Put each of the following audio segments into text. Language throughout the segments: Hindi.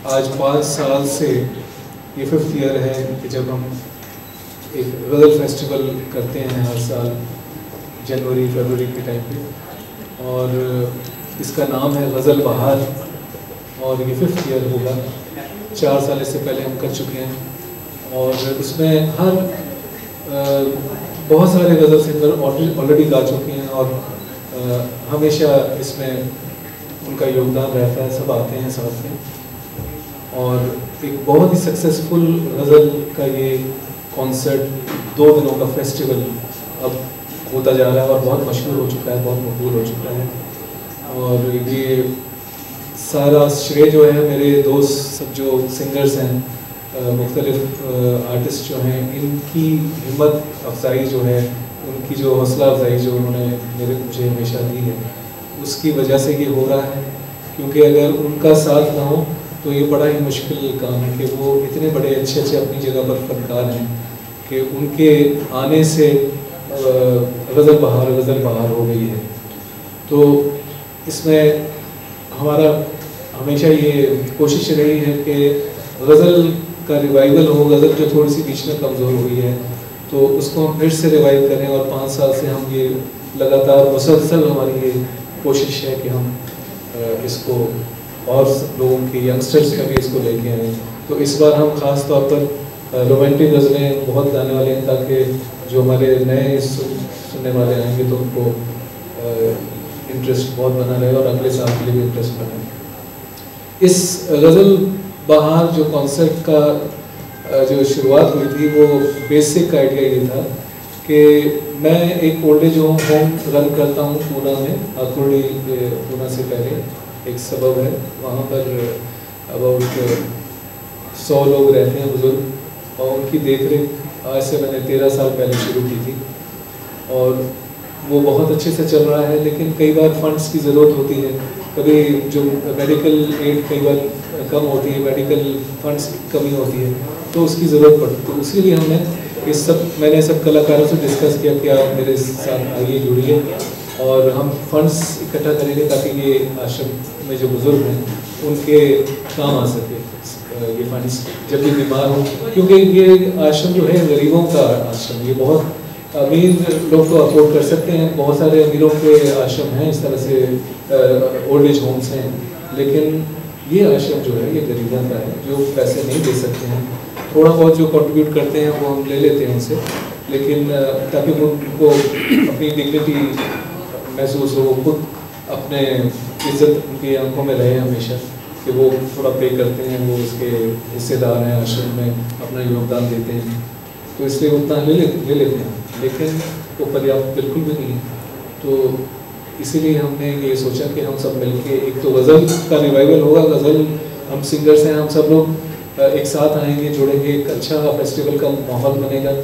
आज 5 साल से ये 5th ईयर है कि जब हम एक गज़ल फेस्टिवल करते हैं हर साल जनवरी फरवरी के टाइम पे, और इसका नाम है गज़ल बहार, और ये 5th ईयर होगा। 4 साल इससे पहले हम कर चुके हैं, और उसमें हर बहुत सारे गज़ल सिंगर ऑलरेडी गा चुके हैं, और हमेशा इसमें उनका योगदान रहता है, सब आते हैं साथ में, और एक बहुत ही सक्सेसफुल गज़ल का ये कॉन्सर्ट 2 दिनों का फेस्टिवल अब होता जा रहा है और बहुत मशहूर हो चुका है, बहुत मकबूल हो चुका है। और ये सारा श्रेय जो है मेरे दोस्त सब जो सिंगर्स हैं, मुख्तलिफ आर्टिस्ट जो हैं, इनकी हिम्मत अफजाई जो है, उनकी जो हौसला अफजाई जो उन्होंने मुझे हमेशा दी है, उसकी वजह से ये हो रहा है। क्योंकि अगर उनका साथ ना हो तो ये बड़ा ही मुश्किल काम है कि वो इतने बड़े अच्छे अच्छे अपनी जगह पर फनकार हैं कि उनके आने से गज़ल बहार हो गई है। तो इसमें हमारा हमेशा ये कोशिश रही है कि गज़ल का रिवाइवल हो, गज़ल जो थोड़ी सी बीच में कमज़ोर हुई है तो उसको हम फिर से रिवाइव करें, और 5 साल से हम ये लगातार मुसलसल हमारी ये कोशिश है कि हम इसको और लोगों की यंगस्टर्स में भी इसको लेके आए। तो इस बार हम ख़ास तौर पर रोमांटिक गज़लें बहुत गाने वाले हैं, ताकि जो हमारे नए सुनने वाले आएंगे तो उनको इंटरेस्ट बहुत बना रहे और अगले साल के लिए भी इंटरेस्ट बने। इस गज़ल बहार जो कॉन्सर्ट का जो शुरुआत हुई थी, वो बेसिक आइडिया ये था कि मैं एक ओल्ड एज होम रन करता हूँ पूना में, आकुर्डी पूना से पहले एक सबब है, वहाँ पर अबाउट 100 लोग रहते हैं बुज़ुर्ग, और उनकी देखरेख आज से मैंने 13 साल पहले शुरू की थी, और वो बहुत अच्छे से चल रहा है। लेकिन कई बार फंड्स की ज़रूरत होती है, कभी जो मेडिकल एड कई बार कम होती है, मेडिकल फंड्स की कमी होती है, तो उसकी ज़रूरत पड़ती है। तो इसीलिए मैंने सब कलाकारों से डिस्कस किया कि आप मेरे साथ आइए, जुड़िए, और हम फंड्स इकट्ठा करेंगे ताकि ये आश्रम में जो बुज़ुर्ग हैं उनके काम आ सके ये फंड्स जब भी बीमार हो। क्योंकि ये आश्रम जो है गरीबों का आश्रम, ये बहुत अमीर लोग तो अफोर्ड कर सकते हैं, बहुत सारे अमीरों के आश्रम हैं, इस तरह से ओल्ड एज होम्स हैं, लेकिन ये आश्रम जो है ये गरीबों का है, जो पैसे नहीं दे सकते हैं। थोड़ा बहुत जो कंट्रीब्यूट करते हैं वो हम ले लेते हैं उनसे, लेकिन ताकि वो उनको अपनी डिग्निटी महसूस हो, खुद अपने इज्जत उनकी आंखों में रहे हमेशा कि वो थोड़ा पे करते हैं, वो उसके हिस्सेदार हैं, आश्रम में अपना योगदान देते हैं, तो इसलिए उतना ले लेते हैं, लेकिन वो पर्याप्त बिल्कुल भी नहीं है। तो इसीलिए हमने ये सोचा कि हम सब मिलके एक तो गज़ल का रिवाइवल होगा, गज़ल हम सिंगर्स हैं, हम सब लोग एक साथ आएंगे, जुड़ेंगे, एक अच्छा फेस्टिवल का माहौल बनेगा,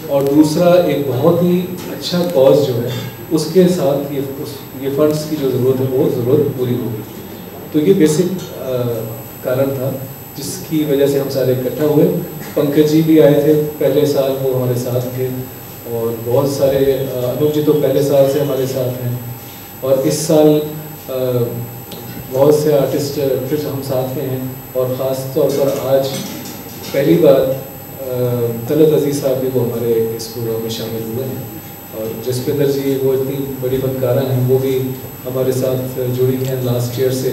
और दूसरा एक बहुत ही अच्छा कॉज जो है उसके साथ ये फंड्स की जो ज़रूरत है वो ज़रूरत पूरी होगी। तो ये बेसिक कारण था जिसकी वजह से हम सारे इकट्ठा हुए। पंकज जी भी आए थे पहले साल, वो हमारे साथ थे, और बहुत सारे अनूप जी तो पहले साल से हमारे साथ हैं, और इस साल बहुत से आर्टिस्ट फिर हम साथ में हैं, और ख़ास तौर पर आज पहली बार तलत अजीज़ साहब भी वो हमारे इस प्रोग्राम में शामिल हुए हैं, और जसपिंदर जी वो इतनी बड़ी फनकारा हैं, वो भी हमारे साथ जुड़ी हैं लास्ट ईयर से,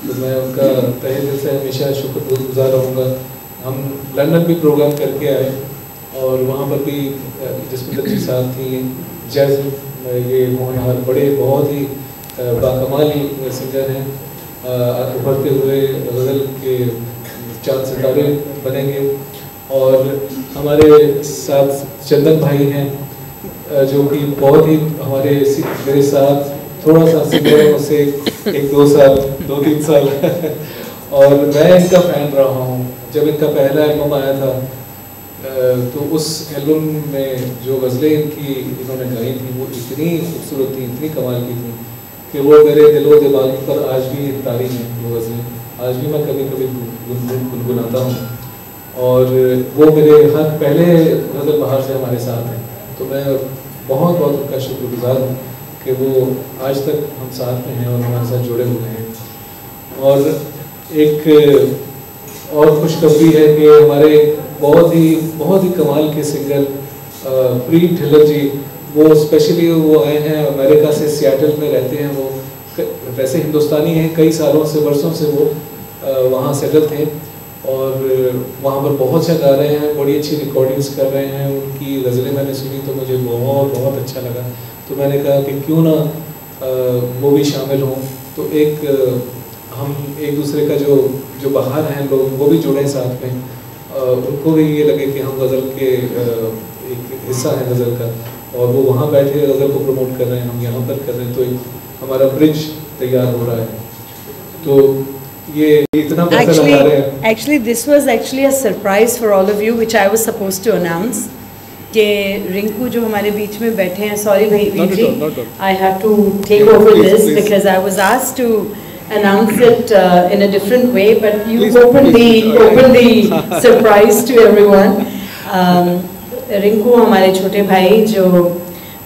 तो मैं उनका तहे दिल से हमेशा शुक्रगुजार रहूँगा। हम लंदन भी प्रोग्राम करके आए, और वहाँ पर भी जसपिंदर जी साथ थी, जैज़ ये मोहनहार बड़े बहुत ही बाकमाल सिंगर हैं, उभरते हुए गज़ल के चांद सितारे बनेंगे। और हमारे साथ चंदन भाई हैं जो कि बहुत ही मेरे साथ थोड़ा सा सिंगर है उससे 1-2 साल 2-3 साल और मैं इनका फ़ैन रहा हूँ। जब इनका पहला एल्बम आया था तो उस एल्बम में जो गज़लें इन्होंने गाई थी वो इतनी खूबसूरत थी, इतनी कमाल की थी कि वो मेरे दिलो दिमाग पर आज भी तारी हैं। वो गज़लें आज भी मैं कभी कभी गुनगुनाता हूँ, और वो मेरे हर पहले गज़ल बहार से हमारे साथ हैं, तो मैं बहुत बहुत उनका शुक्रगुजार हूँ कि वो आज तक हम साथ में हैं और हमारे साथ जुड़े हुए हैं। और एक और खुशखबरी है कि हमारे बहुत ही कमाल के सिंगर प्रीत ढिल्लन जी, वो स्पेशली वो आए हैं अमेरिका से, सियाटल में रहते हैं वो। वैसे हिंदुस्तानी हैं, कई सालों से, वर्षों से वो वहाँ सेटल थे और वहाँ पर बहुत अच्छा गा रहे हैं, बड़ी अच्छी रिकॉर्डिंग्स कर रहे हैं। उनकी गज़लें मैंने सुनी तो मुझे बहुत अच्छा लगा, तो मैंने कहा कि क्यों ना वो भी शामिल हों। तो हम एक दूसरे का जो बाहर हैं लोग, वो भी जुड़े साथ में, उनको भी ये लगे कि हम गज़ल के एक हिस्सा है गज़ल का, और वो वहाँ बैठे गज़ल को प्रमोट कर रहे हैं, हम यहाँ पर कर रहे हैं, तो हमारा ब्रिज तैयार हो रहा है। तो ये इतना पैसा लगा रहे हैं। Actually, this was actually a surprise for all of you, which I was supposed to announce. कि रिंकू जो हमारे बीच में बैठे हैं, sorry भाई, I have to take over this because I was asked to announce it in a different way, but you opened the surprise to everyone. Rinku हमारे छोटे भाई जो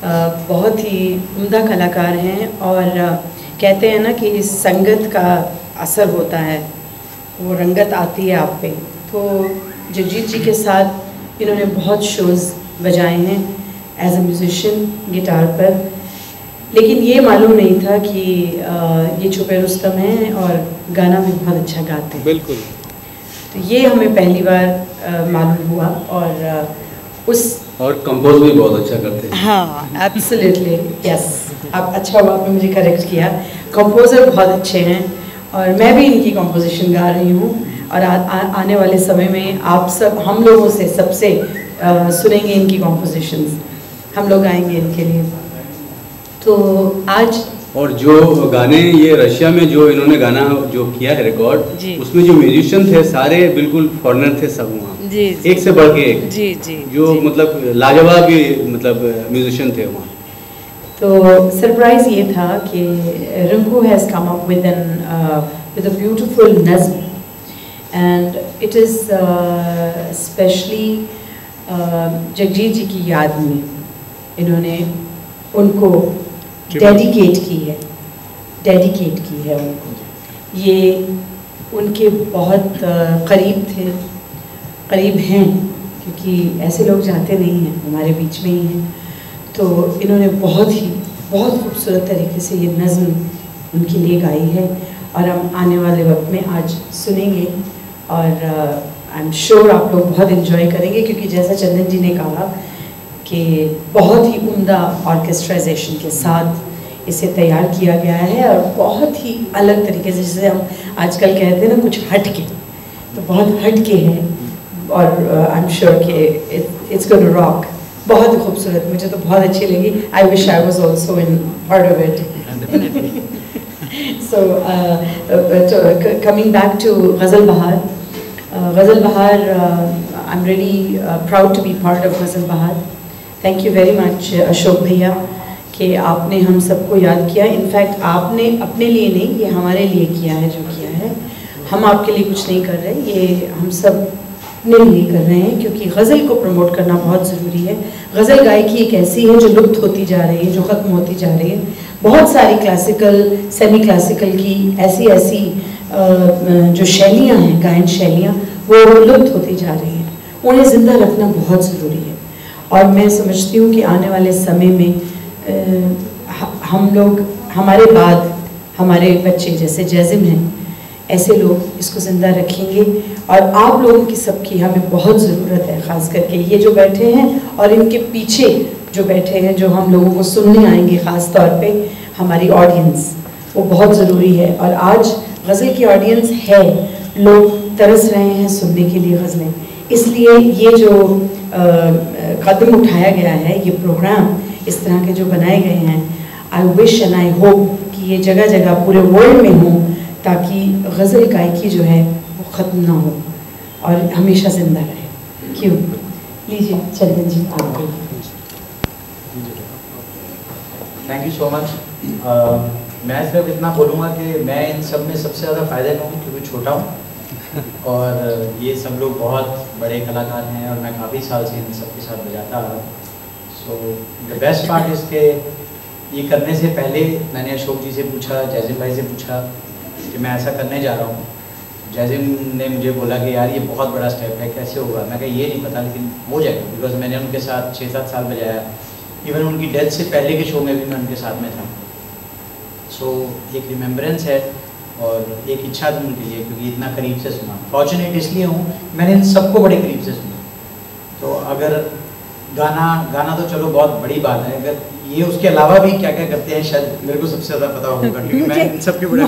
बहुत ही उम्दा कलाकार हैं, और कहते हैं ना कि इस संगत का असर होता है, वो रंगत आती है आप पे। तो जगजीत जी के साथ इन्होंने बहुत शोज़ बजाए हैं एज अ म्यूज़िशियन गिटार पर, लेकिन ये मालूम नहीं था कि ये छुपे रुस्तम हैं और गाना भी बहुत अच्छा गाते हैं। बिल्कुल। तो ये हमें पहली बार मालूम हुआ, और कंपोज भी बहुत अच्छा करते हैं। हाँ, एब्सोल्युटली, यस। आप अच्छा हुआ आपने मुझे करेक्ट किया, कंपोज़र बहुत अच्छे हैं, और मैं भी इनकी कंपोजिशन गा रही हूँ, और आने वाले समय में आप सब हम लोगों से सबसे सुनेंगे इनकी कंपोजिशंस, हम लोग गाएंगे इनके लिए। तो आज और जो गाने ये रशिया में जो इन्होंने गाना जो किया है रिकॉर्ड, उसमें जो म्यूजिशियन थे सारे बिल्कुल फॉरेनर थे सब वहाँ, एक से बढ़ के एक, जी जो मतलब लाजवाब मतलब म्यूजिशियन थे वहाँ। तो सरप्राइज ये था कि Rinku has come up with a beautiful नज़्म, and it is specially Jagjit ji की याद में इन्होंने उनको डेडिकेट की है उनको। ये उनके बहुत करीब हैं, क्योंकि ऐसे लोग जाते नहीं हैं, हमारे बीच में ही हैं। तो इन्होंने बहुत खूबसूरत तरीके से ये नज़्म उनके लिए गाई है, और हम आने वाले वक्त में आज सुनेंगे, और आई एम श्योर आप लोग बहुत इन्जॉय करेंगे, क्योंकि जैसा चंदन जी ने कहा कि बहुत ही उम्दा ऑर्केस्ट्राइजेशन के साथ इसे तैयार किया गया है, और बहुत ही अलग तरीके से, जैसे हम आजकल कहते हैं ना कुछ हटके, तो बहुत हटके हैं, और आई एम श्योर कि इट्स गोना रॉक। बहुत खूबसूरत, मुझे तो बहुत अच्छी लगी। I wish I was also in part of it. So coming back to Ghazal Bahar, I am really proud to be part of Ghazal Bahar. Thank you very much Ashok भैया कि आपने हम सबको याद किया। इनफैक्ट आपने अपने लिए नहीं, ये हमारे लिए किया है जो किया है। हम आपके लिए कुछ नहीं कर रहे, ये हम सब अपने लिए कर रहे हैं, क्योंकि गज़ल को प्रमोट करना बहुत ज़रूरी है। गज़ल गायकी एक ऐसी है जो लुप्त होती जा रही है, जो ख़त्म होती जा रही है। बहुत सारी क्लासिकल, सेमी क्लासिकल की ऐसी जो शैलियाँ हैं, गायन शैलियाँ, वो लुप्त होती जा रही हैं। उन्हें ज़िंदा रखना बहुत ज़रूरी है, और मैं समझती हूँ कि आने वाले समय में हम लोग, हमारे बाद हमारे बच्चे जैसे जैज़िम हैं, ऐसे लोग इसको ज़िंदा रखेंगे, और आप लोगों की सबकी हमें बहुत ज़रूरत है। ख़ास करके ये जो बैठे हैं और इनके पीछे जो बैठे हैं, जो हम लोगों को सुनने आएंगे, ख़ास तौर पे हमारी ऑडियंस, वो बहुत ज़रूरी है। और आज गज़ल की ऑडियंस है, लोग तरस रहे हैं सुनने के लिए गज़लें, इसलिए ये जो कदम उठाया गया है, ये प्रोग्राम इस तरह के जो बनाए गए हैं, I wish and I hope कि ये जगह जगह पूरे वर्ल्ड में हो, ताकि गज़ल गायकी जो है वो ख़त्म ना हो और हमेशा ज़िंदा रहे। क्यों? लीजिए चंदन जी, आपको। Thank you so much. मैं सिर्फ इतना बोलूँगा कि मैं इन सब में सबसे ज़्यादा फ़ायदा लूँ, क्योंकि छोटा हूँ और ये सब लोग बहुत बड़े कलाकार हैं, और मैं काफ़ी साल से इन सब के साथ बजाता आ रहा हूँ। So the best part is के ये करने से पहले मैंने अशोक जी से पूछा, जैज़िम भाई से पूछा कि मैं ऐसा करने जा रहा हूँ, जैजिम ने मुझे बोला कि यार ये बहुत बड़ा स्टेप है, कैसे होगा। मैं कहा ये नहीं पता, लेकिन हो जाएगा, बिकॉज मैंने उनके साथ 6-7 साल बजाया। इवन उनकी डेथ से पहले के शो में भी मैं उनके साथ में था। सो एक रिमेम्बरेंस है और एक इच्छा थी उनके लिए, क्योंकि इतना करीब से सुना। फॉर्चुनेट इसलिए हूँ मैंने इन सबको बड़े करीब से सुना। तो अगर गाना तो चलो बहुत बड़ी बात है, अगर ये उसके अलावा भी क्या क्या करते हैं शायद मेरे को सबसे ज़्यादा पता होगा, क्योंकि मैं इन सबके बड़े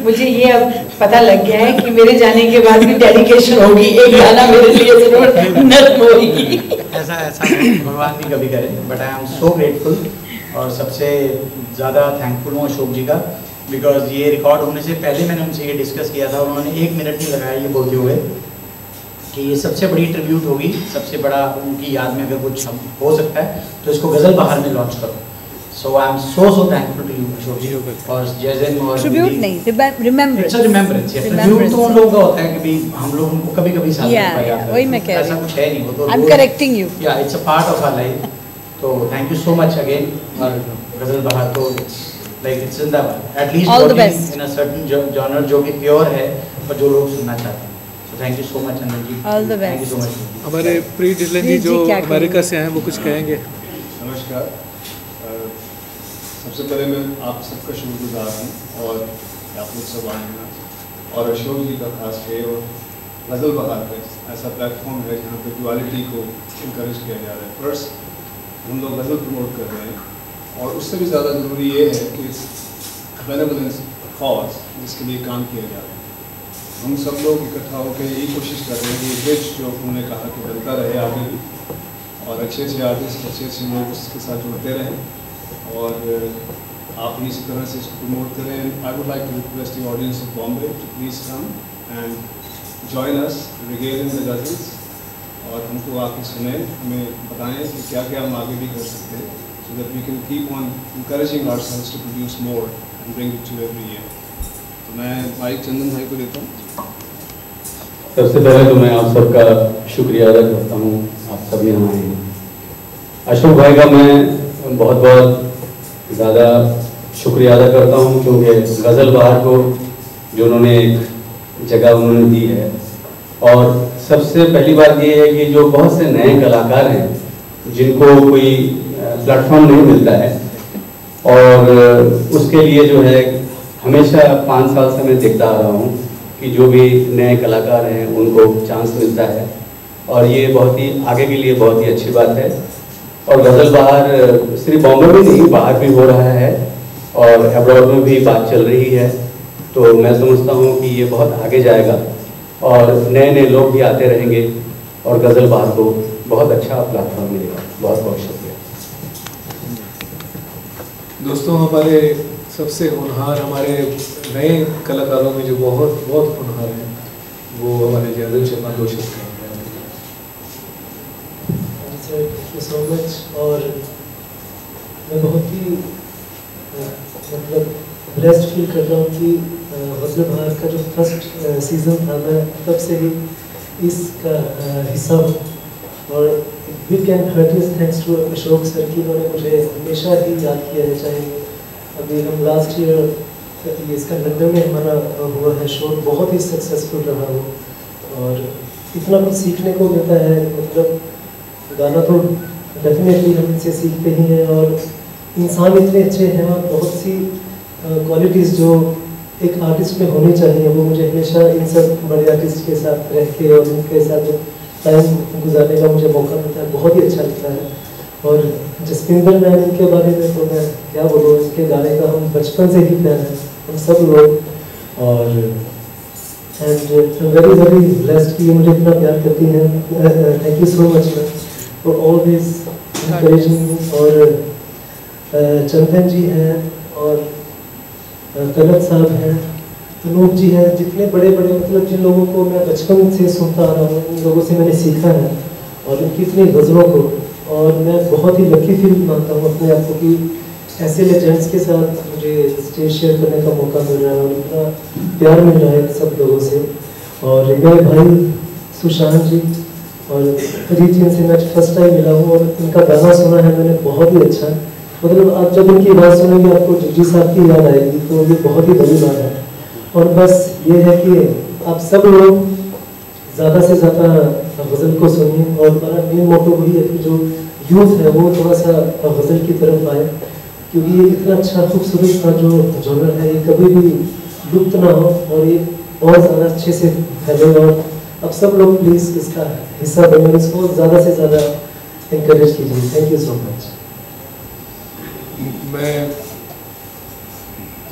मुझे ये अब पता लग गया है कि मेरे जाने के बाद भी डेडिकेशन होगी, एक गाना मेरे लिए जरूर नर्म होगी। ऐसा भगवान भी कभी करे, but I am so grateful और सबसे ज़्यादा थैंकफुल हूँ अशोक जी का, बिकॉज ये रिकॉर्ड होने से पहले मैंने उनसे ये डिस्कस किया था और उन्होंने 1 मिनट नहीं लगाया ये बोलते हुए कि ये सबसे बड़ी ट्रिब्यूट होगी, सबसे बड़ा उनकी याद में अगर कुछ हो सकता है तो इसको गज़ल बहार में लॉन्च करो। So I am so thankful to you Ashok ji. और जैजिम और ट्रिब्यूट नहीं, remembrance. It's a remembrance. Tribute तो उन लोगों का होता है कि भाई हम लोग उनको कभी-कभी साथ में याद करते हैं, वही मैं कह रही हूं, ऐसा कुछ है नहीं, वो तो आई एम करेक्टिंग यू, या it's a part of our life. तो thank you so much again. और गज़ल बहार तो लाइक इट्स जिंदाबाद, at least in a certain genre जो कि प्योर है और जो लोग सुनना चाहते हैं। Thank you so much Anil ji, all the best. Thank you so much. हमारे प्री डिलन जी जो अमेरिका से हैं वो कुछ कहेंगे। नमस्कार। सबसे पहले मैं आप सबका शुक्रगुजार हूँ और आप लोग सब आए हैं, और अशोक जी का खास है। और गज़ल बहार पे ऐसा प्लेटफॉर्म है जहाँ पे ड्युअलिटी को इनकरेज किया जा रहा है। फर्स्ट हम लोग गज़ल प्रमोट कर रहे हैं, और उससे भी ज़्यादा ज़रूरी ये है कि बेनेवोलेंस कॉज जिसके लिए काम किया जा रहा है, हम सब लोग इकट्ठा होकर यही कोशिश कर रहे हैं कि ब्रिज जो उन्होंने कहा कि बनता रहे आगे भी, और अच्छे अच्छे आर्टिस्ट अच्छे अच्छे लोग उसके साथ जुड़ते रहें, और आप भी इसी तरह से इसको प्रमोट करें। I would like to request the audience of Bombay to please come and join us, regale in the ghazals, और हमको आके सुने, हमें बताएं कि क्या क्या हम आगे भी कर सकते हैं, so that we can keep on encouraging ourselves to produce more and bring it to every year. तो मैं भाई चंदन भाई को देता हूँ। सबसे पहले तो मैं आप सबका शुक्रिया अदा करता हूँ, आप सब यहाँ आए हैं। अशोक भाई का मैं बहुत बहुत ज़्यादा शुक्रिया अदा करता हूँ, क्योंकि गज़ल बहार को जो उन्होंने एक जगह उन्होंने दी है। और सबसे पहली बात ये है कि जो बहुत से नए कलाकार हैं जिनको कोई प्लेटफॉर्म नहीं मिलता है, और उसके लिए जो है हमेशा 5 साल से मैं देखता आ रहा हूँ कि जो भी नए कलाकार हैं उनको चांस मिलता है, और ये बहुत ही आगे के लिए बहुत ही अच्छी बात है। और गज़ल बहार सिर्फ बॉम्बे में नहीं, बाहर भी हो रहा है और अब्रॉड में भी बात चल रही है। तो मैं समझता हूँ कि ये बहुत आगे जाएगा और नए नए लोग भी आते रहेंगे और गज़ल बहार को बहुत अच्छा प्लेटफॉर्म मिलेगा। बहुत बहुत शुक्रिया दोस्तों। हमारे सबसे होनहार, हमारे नए कलाकारों में जो बहुत बहुत होनहार हैं वो हमारे जैजिम शर्मा दो शब्द कहेंगे। Thank you so much. और मैं बहुत ही मतलब ब्लेस्ड फील कर रहा हूँ कि गज़ल बहार का जो फर्स्ट सीज़न था मैं तब से ही इसका हिस्सा हूँ। और big and heartiest thanks to Ashok sir कि उन्होंने मुझे हमेशा ही याद किया है। चाहे अभी हम लास्ट ईयर इसका लंदन में हमारा हुआ है शो, बहुत ही सक्सेसफुल रहा वो, और इतना कुछ सीखने को मिलता है। मतलब गाना तो डेफिनेटली हम इनसे सीखते ही हैं, और इंसान इतने अच्छे हैं और बहुत सी क्वालिटीज़ जो एक आर्टिस्ट में होनी चाहिए वो मुझे हमेशा इन सब बड़े आर्टिस्ट के साथ रह के और उनके साथ टाइम गुजारने का मुझे मौका मिलता है, बहुत ही अच्छा लगता है। और जसविंदर मैम, इनके बारे में तो मैं क्या बोलूँ, इनके गाने का हम बचपन से ही फैन हैं हम सब लोग। और एंड वेरी ब्लेस्ड कि मुझे इतना प्यार करती हैं। Thank you so much ma'am for always encouraging. और चंदन जी हैं और कनक साहब हैं, अनूप जी हैं, जितने बड़े बड़े मतलब जिन लोगों को मैं बचपन से सुनता आ रहा हूँ, उन लोगों से मैंने सीखा है और उनकी इतनी गज़लों को। और मैं बहुत ही लकी फील मानता हूँ अपने आप को कि ऐसे लेजेंड्स के साथ मुझे स्टेज शेयर करने का मौका मिल रहा है और इतना प्यार मिल रहा है सब लोगों से। और मेरे भाई सुशांत जी और अरिजीत जी से मैं फर्स्ट टाइम मिला हूँ और उनका गाना सुना है मैंने, बहुत ही अच्छा। मतलब आप जब उनकी आवाज़ सुनेंगे आपको जी साहब की याद आएगी, तो ये बहुत ही बड़ी बात है। और बस ये है कि आप सब लोग ज़्यादा से ज़्यादा गज़ल को सुनिए और हमारा मेन मोटो वही है कि जो यूथ है वो थोड़ा सा गज़ल की तरफ आए, क्योंकि ये इतना अच्छा खूबसूरत सा जो जॉनर है ये कभी भी लुप्त ना हो और ये बहुत ज़्यादा अच्छे से फैले। और अब सब लोग प्लीज़ इसका हिस्सा बने, इसको ज़्यादा से ज़्यादा इंकरेज कीजिए। Thank you so much. मैं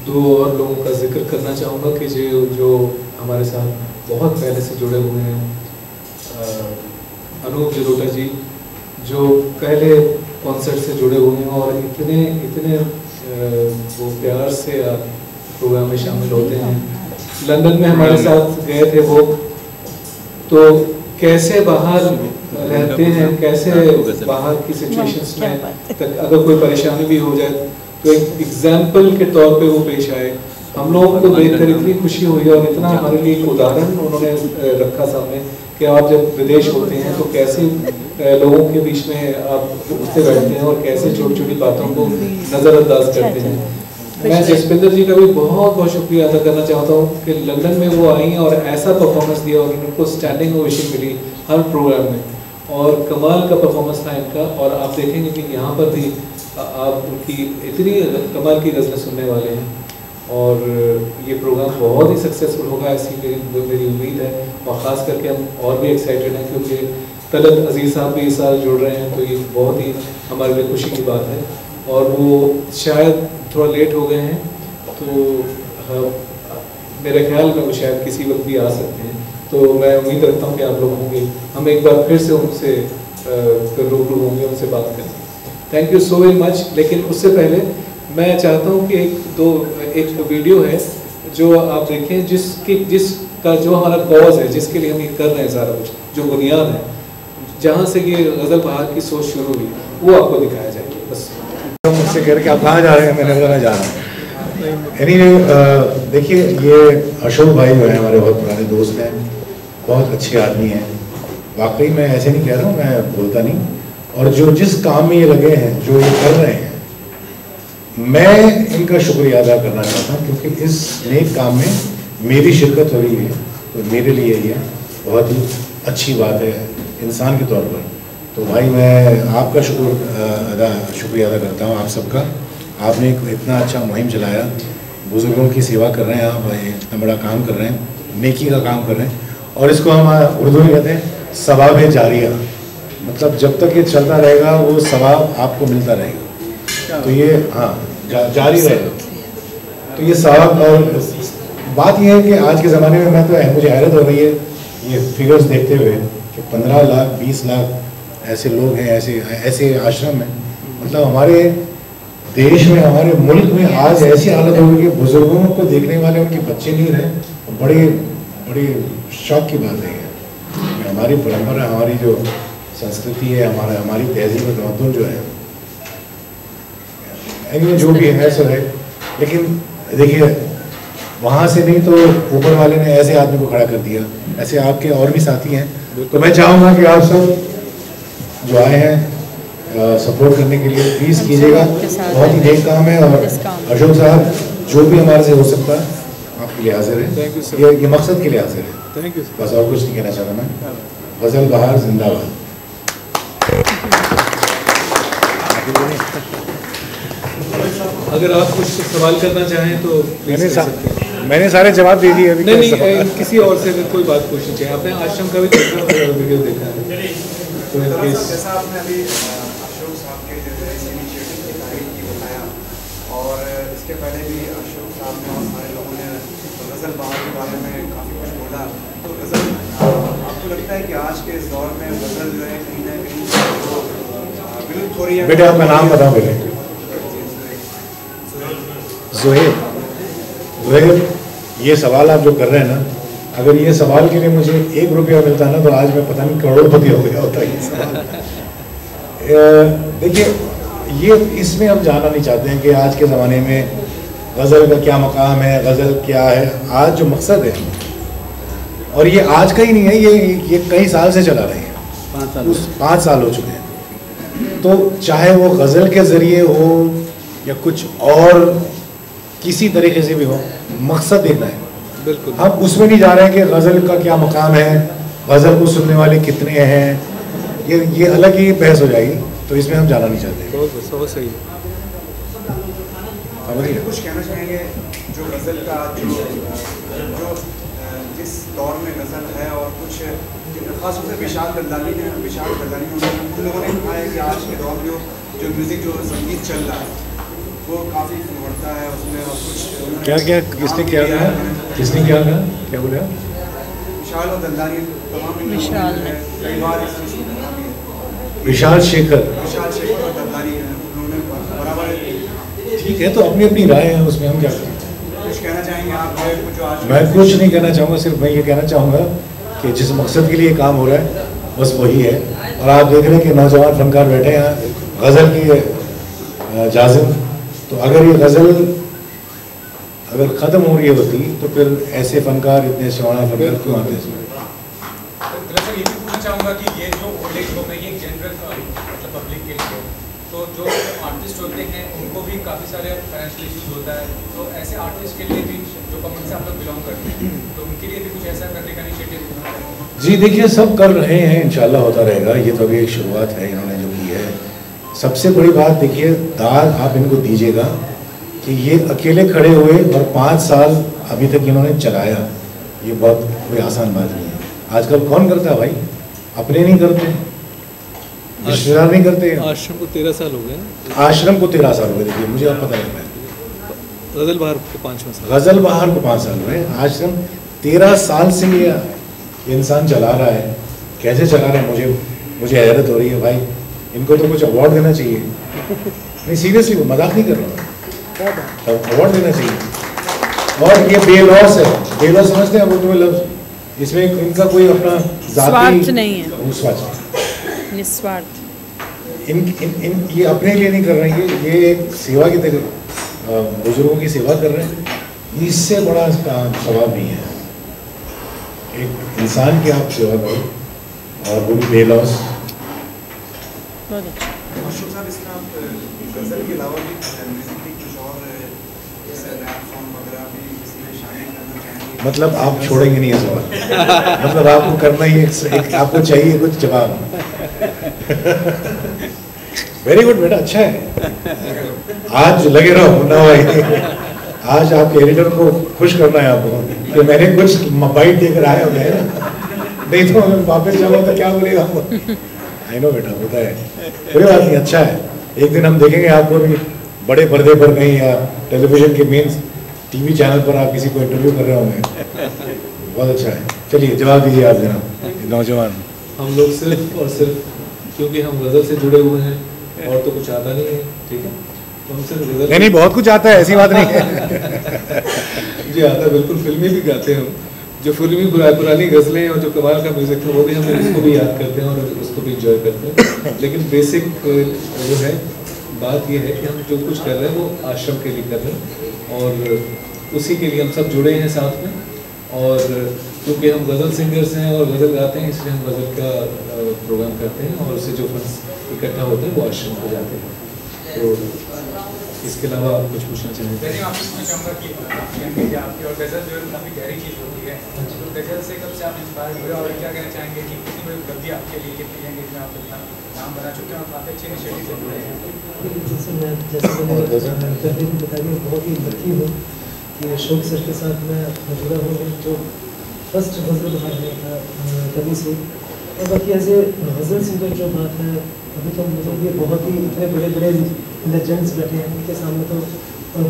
दो और लोगों का जिक्र करना चाहूँगा कि जो हमारे साथ बहुत पहले से जुड़े हुए हैं। अनूप जलोटा जी जो पहले कॉन्सर्ट से जुड़े हुए हैं और इतने वो प्यार से प्रोग्राम में शामिल होते हैं। लंदन में हमारे साथ गए थे वो, तो कैसे बाहर रहते हैं, कैसे बाहर की सिचुएशंस में अगर कोई परेशानी भी हो जाए तो एक एग्जाम्पल के तौर पे वो पेश आए। हम लोगों को देखकर इतनी खुशी हुई और इतना हमारे लिए एक उदाहरण उन्होंने रखा सामने कि आप जब विदेश होते हैं तो कैसे लोगों के बीच में आप उठते बैठते हैं और कैसे छोटी छोटी बातों को नज़रअंदाज करते हैं। मैं जसपिंदर जी का भी बहुत बहुत शुक्रिया अदा करना चाहता हूँ कि लंदन में वो आई और ऐसा परफॉर्मेंस दिया और उनको स्टैंडिंग ओवेशन मिली हर प्रोग्राम में और कमाल का परफॉर्मेंस था इनका। और आप देखेंगे कि यहाँ पर भी आप उनकी इतनी कमाल की गज़लें सुनने वाले हैं और ये प्रोग्राम बहुत ही सक्सेसफुल होगा ऐसी मेरी उम्मीद है। और ख़ास करके हम और भी एक्साइटेड हैं क्योंकि तलत अजीज़ साहब भी इस साल जुड़ रहे हैं, तो ये बहुत ही हमारे लिए खुशी की बात है। और वो शायद थोड़ा लेट हो गए हैं, तो मेरे ख्याल में वो शायद किसी वक्त भी आ सकते हैं, तो मैं उम्मीद रखता हूँ कि आप लोग होंगे। हम एक बार फिर से उनसे रूबरू होंगे, उनसे बात करेंगे। Thank you so very much. लेकिन उससे पहले मैं चाहता हूँ कि एक वीडियो है जो आप देखें जिसका जो हमारा कॉज है, जिसके लिए हम ये कर रहे हैं सारा कुछ, जो बुनियाद है जहाँ से ये गज़ल बहार की सोच शुरू हुई, वो आपको दिखाया जाएगा। बस मुझसे कह रहे कि आप कहाँ जा रहे हैं, मैंने बोला मैं जा रहा हूँ। एनीवे देखिए, ये अशोक भाई जो है हमारे बहुत पुराने दोस्त हैं, बहुत अच्छे आदमी हैं। वाकई मैं ऐसे नहीं कह रहा हूँ, मैं बोलता नहीं। और जो जिस काम में ये लगे हैं, जो ये कर रहे हैं, मैं इनका शुक्रिया अदा करना चाहता हूँ क्योंकि इस नेक काम में मेरी शिरकत हो रही है, तो मेरे लिए ये बहुत ही अच्छी बात है इंसान के तौर पर। तो भाई मैं आपका शुक्रिया अदा करता हूँ, आप सबका। आपने इतना अच्छा मुहिम चलाया, बुज़ुर्गों की सेवा कर रहे हैं आप, इतना बड़ा काम कर रहे हैं, नेकी का काम कर रहे हैं। और इसको हम उर्दू में कहते हैं सवाब जारिया, मतलब जब तक ये चलता रहेगा वो सवाब आपको मिलता रहेगा। तो ये जारी रहेगा, तो ये सवाब। और बात ये है कि आज के ज़माने में मुझे हैरत हो रही है ये फिगर्स देखते हुए कि 15 लाख 20 लाख ऐसे लोग हैं, ऐसे आश्रम हैं। मतलब हमारे देश में, हमारे मुल्क में आज ऐसी हालत हो गई कि बुज़ुर्गों को देखने वाले उनके बच्चे नहीं रहे। बड़ी शौक की बात है ये। हमारी परंपरा, हमारी जो संस्कृति है, हमारी तहजीब और तमद्दुन जो है, इनमें जो भी है सो है। लेकिन देखिए, वहाँ से नहीं तो ऊपर वाले ने ऐसे आदमी को खड़ा कर दिया। ऐसे आपके और भी साथी हैं, तो मैं चाहूँगा कि आप सब जो आए हैं सपोर्ट करने के लिए प्लीज़ कीजिएगा। बहुत ही नेक काम है। और अशोक साहब, जो भी हमारे से हो सकता है आपके लिए हाजिर है, ये मकसद के लिए हाजिर है। Thank you. बस और कुछ नहीं कहना चाहता मैं। गज़ल बहार जिंदाबाद। अगर आप कुछ सवाल करना चाहें तो मैंने सारे जवाब दे दिए अभी। नहीं, किसी और से कोई बात पूछनी चाहिए। आपने आश्रम का भी वीडियो देखा है, तो जैसा आपने अभी अशोक साहब के इस इनिशिएटिव की तारीफ की बताया, और इसके पहले भी अशोक साहब ने और सारे लोगों ने गज़ल बहार के बारे में काफ़ी कुछ बोला। तो गज़ल, आपको लगता है कि आज के इस दौर में गज़ल जो है कहीं ना कहीं विलुप्त हो रही है? बेटे आपका नाम बताओ। बेटे ज़ुहैब, ये सवाल आप जो कर रहे हैं ना, अगर ये सवाल के लिए मुझे 1 रुपया मिलता ना तो आज मैं पता नहीं करोड़पति हो गया होता ये सवाल। देखिए, ये इसमें हम जानना नहीं चाहते हैं कि आज के ज़माने में गज़ल का क्या मकाम है, गज़ल क्या है। आज जो मकसद है, और ये आज का ही नहीं है, ये कई साल से चला रहे हैं, 5 साल हो चुके हैं। तो चाहे वो गज़ल के ज़रिए हो या कुछ और किसी तरीके से भी हो, मकसद देखना है। बिल्कुल। हम उसमें नहीं जा रहे हैं कि गज़ल का क्या मकाम है, गज़ल को सुनने वाले कितने हैं, ये अलग ही बहस हो जाएगी, तो इसमें हम जाना नहीं चाहते। बहुत सही है। कुछ कहना चाहेंगे जो गज़ल का जो जिस दौर में गज़ल है, और कुछ खास तौर से विशाल दलदानी ने उन लोगों ने कहा है कि आज के दौर में जो म्यूज़िक जो संगीत चल रहा है वो काफ़ी बढ़ता है उसमें, और कुछ क्या किसने क्या बोला? विशाल और दलदानी तमाम विशाल कई बार इस चीज़ को कहा भी है। विशाल शेखर और दलदानी उन्होंने बराबर। ठीक है, तो अपनी अपनी राय है, उसमें हम क्या करें। कुछ कहना चाहेंगे आप कुछ आज? मैं कुछ नहीं कहना चाहूँगा, सिर्फ मैं ये कहना चाहूँगा कि जिस मकसद के लिए काम हो रहा है बस वही है। और आप देख रहे हैं कि नौजवान फनकार बैठे हैं यहाँ, गज़ल की जाज़िम, तो अगर ये गज़ल अगर ख़त्म हो रही होती तो फिर ऐसे फनकार, इतने शवाना फनकार क्यों आते इसमें? दरअसल ये भी पूछना चाहूँगा कि ये जो ओल्ड एज होम है ये जनरल मतलब पब्लिक के लिए, तो जो आर्टिस्ट होते हैं उनको भी काफ़ी सारे फाइनेंशियल इश्यूज होता है, तो ऐसे आर्टिस्ट के लिए भी जो कम्युनिटी से आप लोग बिलोंग करते हैं तो उनके लिए भी कुछ ऐसा करने का इनिशिएटिव? जी देखिए, सब कर रहे हैं, इंशाल्लाह होता रहेगा। ये तो अभी एक शुरुआत है इन्होंने जो की है। सबसे बड़ी बात देखिए, दाद आप इनको दीजिएगा कि ये अकेले खड़े हुए और 5 साल अभी तक इन्होंने चलाया, ये बहुत कोई आसान बात नहीं है। आजकल कौन करता है भाई? अपने नहीं करते, रिश्तेदार नहीं करते। आश्रम को 13 साल हो गए। आश्रम को 13 साल हो गए, देखिए मुझे अब पता लग रहा है। गज़ल बहार को 5वां साल। गज़ल बहार को 5 साल हुए, आश्रम 13 साल से ये इंसान चला रहा है। कैसे चला रहा है मुझे हैरत हो रही है भाई। इनको तो कुछ अवार्ड देना चाहिए। नहीं सीरियसली, वो मजाक नहीं कर रहा, तो अवार्ड देना चाहिए। और ये बेलौस है, बेलौस समझते हैं उर्दू में लफ्ज़, इसमें इनका कोई अपना स्वार्थ नहीं है, स्वार्थ निस्वार्थ। इन ये अपने लिए नहीं कर रहे हैं, ये एक सेवा की तरह बुजुर्गों की सेवा कर रहे हैं। इससे बड़ा सवाब नहीं है। एक इंसान की आप सेवा करो और वो भी बेलौस। बहुत अच्छा। अशोक साहब, इसमें आप गज़ल के अलावा भी म्यूज़िक की कुछ और जैसे रैप सॉन्ग वगैरह भी इसमें शामिल करना चाहेंगे? मतलब आप छोड़ेंगे नहीं ये सवाल? मतलब आपको करना ही एक आपको चाहिए कुछ जवाब। वेरी गुड बेटा, अच्छा है। आज लगे रहो मुन्ना भाई, आज आपके एडिटर को खुश करना है आपको कि मैंने कुछ बाइट देकर आया होगा ना, नहीं तो वापस जाऊँगा तो क्या बोलेगा वो। आई नो बेटा, होता है, कोई बात नहीं, अच्छा है। एक दिन हम देखेंगे आपको भी बड़े पर्दे पर कहीं, या टेलीविजन के मेन टीवी चैनल पर आप किसी को इंटरव्यू कर रहे होंगे। बहुत अच्छा है। चलिए जवाब दीजिए आप जनाब, नौजवान। हम लोग सिर्फ और सिर्फ क्योंकि हम गज़ल से जुड़े हुए हैं और तो कुछ आता नहीं है, ठीक है, तो हम सिर्फ गज़ल। नहीं बहुत कुछ आता है, ऐसी बात नहीं है। जी आता है, बिल्कुल। फिल्में भी गाते हैं हम, जो फिल्मी पुरानी गज़लें और जो कमाल का म्यूज़िक था वो भी हम उसको भी याद करते हैं और उसको भी इंजॉय करते हैं। लेकिन बेसिक जो है बात ये है कि हम जो कुछ कर रहे हैं वो आश्रम के लिए कर रहे हैं और उसी के लिए हम सब जुड़े हैं साथ में। और क्योंकि हम गज़ल सिंगर्स हैं और गज़ल गाते हैं, इसलिए हम गज़ल का प्रोग्राम करते हैं और उससे जो फंड्स इकट्ठा होते हैं वो आश्रम को जाते हैं। तो इसके अलावा आप कुछ पूछना चाहेंगे? मैं आपसे पूछना चाहूँगा कि आपकी और गज़ल जो है काफ़ी गहरी चीज़ होती है, तो गज़ल से कब से आप इंस्पायर हुए और क्या कहना चाहेंगे कि कितनी बड़ी उपलब्धि आपके लिए कितनी है, जिसमें आप इतना नाम बना चुके हैं और काफ़ी अच्छे इनिशिएटिव से जुड़े हैं? जैसे मैंने पहले भी बताया, बहुत ही लकी हूँ कि अशोक सर के साथ मैं जुड़ा हूँ, जो फर्स्ट गज़ल बहार में था तभी से। और बाकी ऐसे गज़ल सिंगर जो बात है, अभी तो मतलब ये बहुत ही इतने बड़े बड़े लेजेंड्स बैठे हैं, उनके सामने तो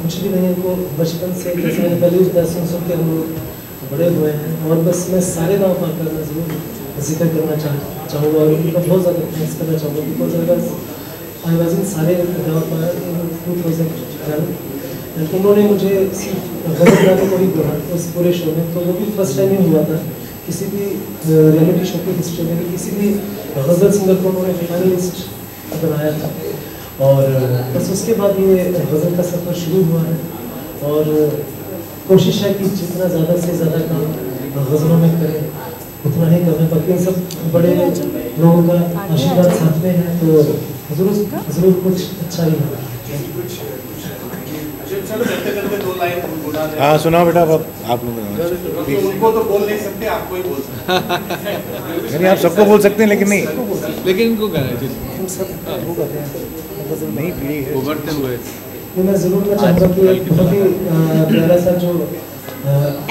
कुछ भी नहीं। उनको बचपन से जैसे पहले सुन के हम लोग बड़े हुए हैं, और बस मैं सारे गाँव पार करना ज़रूर जिक्र करना चाहूँगा और उनका बहुत ज़्यादा थैंक्स करना चाहूँगा। बिकॉज अगर आई वॉज इन सारे गाँव पार 2012, उन्होंने मुझे सिर्फ गज़ल गाने को ही बुलाया उस पूरे शो में, तो वो भी फर्स्ट टाइम ही हुआ था किसी भी रियलिटी शो की हिस्ट्री में, किसी भी गज़ल सिंगर को उन्होंने फाइनलिस्ट बनाया था। और बस उसके बाद ये गज़ल का सफ़र शुरू हुआ है और कोशिश है कि जितना ज़्यादा से ज़्यादा काम गज़लों में करें उतना ही करें। बाकी सब बड़े लोगों का आशीर्वाद साथ में है तो ज़रूर कुछ अच्छा ही होगा। हाँ सुनाओ बेटा, अब आप लोग उनको तो बोल नहीं सकते, आपको ही बोल सकते नहीं, आप सबको बोल सकते हैं लेकिन नहीं, लेकिन इनको गाना है हम सब वो करते हैं नहीं पीढ़ी है उभरते हुए। मैं ज़रूर मैं चाहूँगा कि एक बहुत ही प्यारा सा जो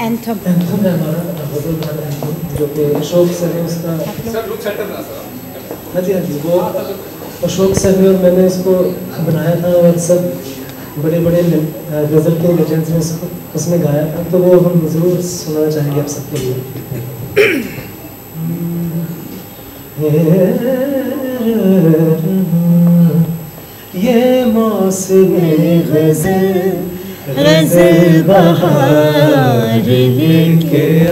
एंथम है हमारा गज़ल बहार एंथम, जो कि अशोक सर ने उसका हाँ जी वो अशोक सर ने और मैंने इसको बनाया था और सब बड़े बड़े गज़ल के लेजेंड्स ने उसमें गाया था, तो वो हम ज़रूर सुनना चाहेंगे आप सबके लिए। ये मौसमे गज़ल गज़ल बहार लेके आ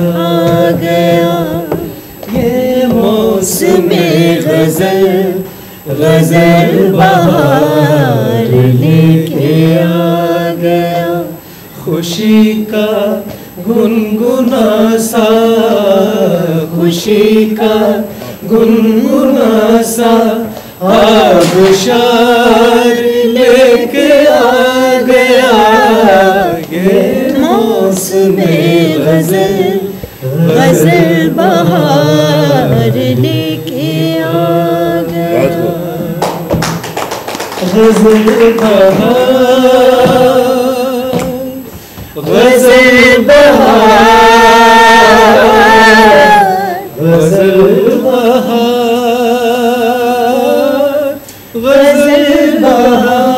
गया, ये मौसमे गज़ल गज़ल बहार लेके आ गया, खुशी का गुनगुना सा, खुशी का गुनगुना सा आबशार लेके आ गया, ये मौसमे गज़ल गज़ल बहार लेके आ गया, गज़ल बहार गज़ल बहार गज़ल बहार गज़ल बहार।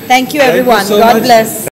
Thank you everyone. God bless.